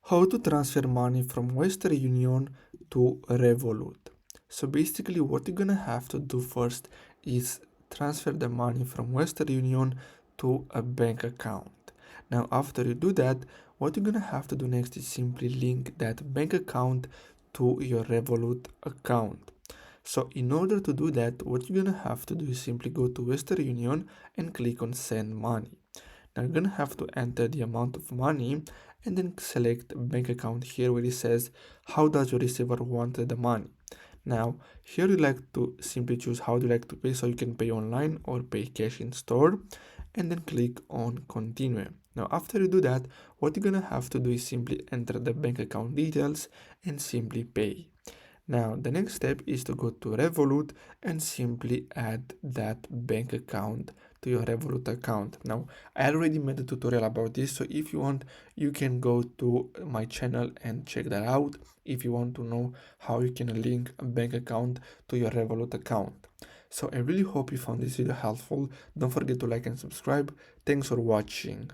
How to transfer money from Western Union to Revolut. So basically what you're gonna have to do first is transfer the money from Western Union to a bank account. Now after you do that, what you're gonna have to do next is simply link that bank account to your Revolut account. So in order to do that, what you're gonna have to do is simply go to Western Union and click on send money. Now you're gonna have to enter the amount of money and then select bank account here where it says how does your receiver want the money. Now here you like to simply choose how do you like to pay, so you can pay online or pay cash in store, and then click on continue. Now after you do that, what you're gonna have to do is simply enter the bank account details and simply pay. Now the next step is to go to Revolut and simply add that bank account to your Revolut account. Now I already made a tutorial about this, so if you want you can go to my channel and check that out if you want to know how you can link a bank account to your Revolut account. So I really hope you found this video helpful. Don't forget to like and subscribe. Thanks for watching.